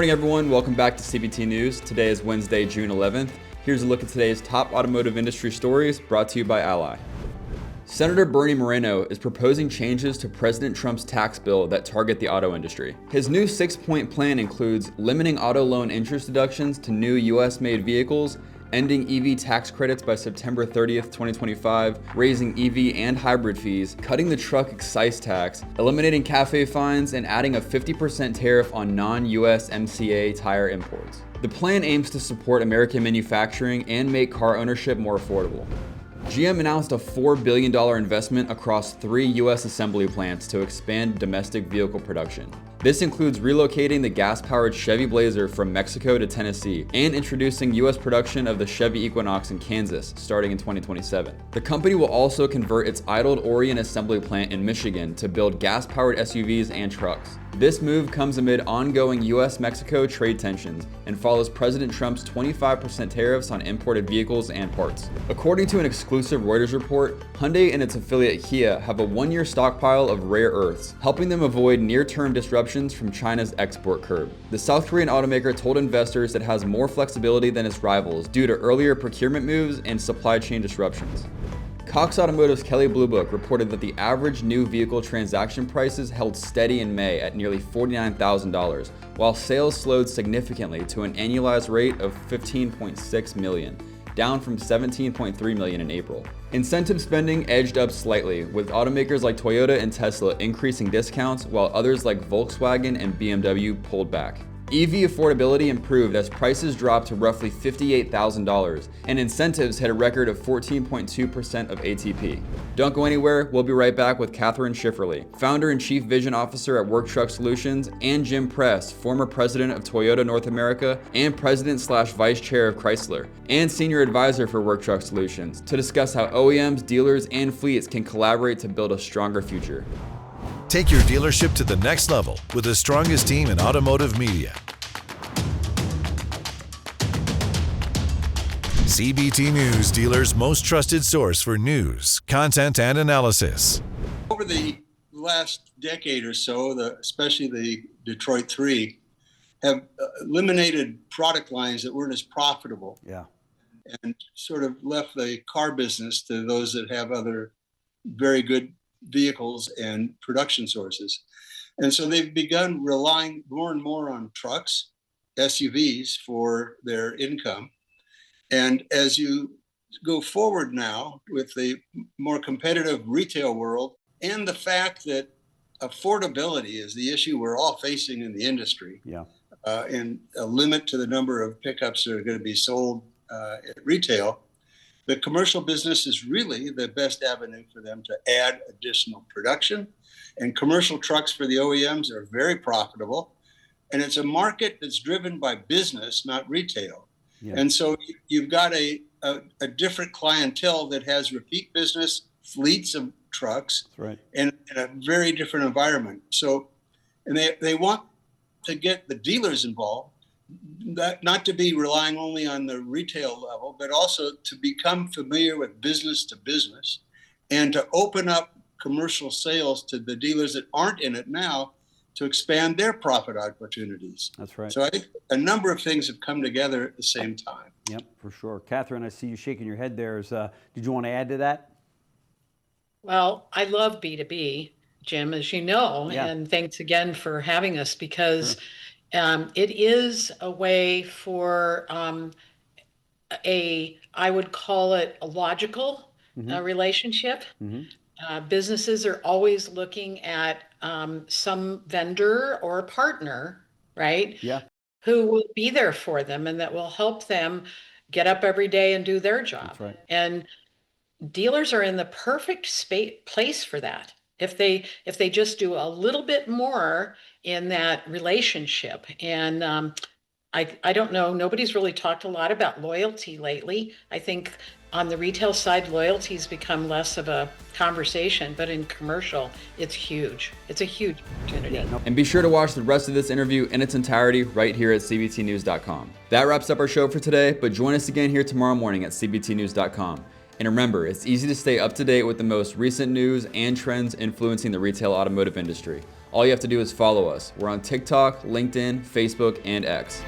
morning, everyone. Welcome back to CBT News. Today is Wednesday, June 11th. Here's a look at today's top automotive industry stories brought to you by Ally. Senator Bernie Moreno is proposing changes to President Trump's tax bill that target the auto industry. His new 6-point plan includes limiting auto loan interest deductions to new US-made vehicles, ending EV tax credits by September 30th, 2025, raising EV and hybrid fees, cutting the truck excise tax, eliminating CAFE fines, and adding a 50% tariff on non-USMCA tire imports. The plan aims to support American manufacturing and make car ownership more affordable. GM announced a $4 billion investment across 3 U.S. assembly plants to expand domestic vehicle production. This includes relocating the gas-powered Chevy Blazer from Mexico to Tennessee and introducing U.S. production of the Chevy Equinox in Kansas starting in 2027. The company will also convert its idled Orion assembly plant in Michigan to build gas-powered SUVs and trucks. This move comes amid ongoing U.S.-Mexico trade tensions and follows President Trump's 25% tariffs on imported vehicles and parts. According to an exclusive Reuters report, Hyundai and its affiliate Kia have a 1-year stockpile of rare earths, helping them avoid near-term disruptions from China's export curb. The South Korean automaker told investors it has more flexibility than its rivals due to earlier procurement moves and supply chain disruptions. Cox Automotive's Kelley Blue Book reported that the average new vehicle transaction prices held steady in May at nearly $49,000, while sales slowed significantly to an annualized rate of $15.6 million, down from $17.3 million in April. Incentive spending edged up slightly, with automakers like Toyota and Tesla increasing discounts, while others like Volkswagen and BMW pulled back. EV affordability improved as prices dropped to roughly $58,000, and incentives hit a record of 14.2% of ATP. Don't go anywhere, we'll be right back with Catherine Schifferly, founder and chief vision officer at Work Truck Solutions, and Jim Press, former president of Toyota North America and president/vice chair of Chrysler, and senior advisor for Work Truck Solutions, to discuss how OEMs, dealers, and fleets can collaborate to build a stronger future. Take your dealership to the next level with the strongest team in automotive media. CBT News, dealers' most trusted source for news, content, and analysis. Over the last decade or so, especially the Detroit 3, have eliminated product lines that weren't as profitable. And sort of left the car business to those that have other very good vehicles and production sources. And so they've begun relying more and more on trucks, SUVs, for their income. And as you go forward now with the more competitive retail world and the fact that affordability is the issue we're all facing in the industry, and a limit to the number of pickups that are going to be sold at retail, the commercial business is really the best avenue for them to add additional production. And commercial trucks for the OEMs are very profitable. And it's a market that's driven by business, not retail. And so you've got a different clientele that has repeat business, fleets of trucks, and a very different environment. So, and they want to get the dealers involved, not to be relying only on the retail level, but also to become familiar with business to business and to open up commercial sales to the dealers that aren't in it now to expand their profit opportunities. That's right. So I think a number of things have come together at the same time. Yep, for sure. Catherine, I see you shaking your head there. Did you want to add to that? Well, I love B2B, Jim, as you know, and thanks again for having us because it is a way for I would call it a logical relationship. Businesses are always looking at some vendor or a partner, right? Who will be there for them and that will help them get up every day and do their job. That's right. And dealers are in the perfect place for that. If they just do a little bit more in that relationship. And I don't know, nobody's really talked a lot about loyalty lately. I think on the retail side, loyalty's become less of a conversation, but in commercial, it's huge. It's a huge opportunity. And be sure to watch the rest of this interview in its entirety right here at cbtnews.com. That wraps up our show for today, but join us again here tomorrow morning at cbtnews.com. And remember, it's easy to stay up to date with the most recent news and trends influencing the retail automotive industry. All you have to do is follow us. We're on TikTok, LinkedIn, Facebook, and X.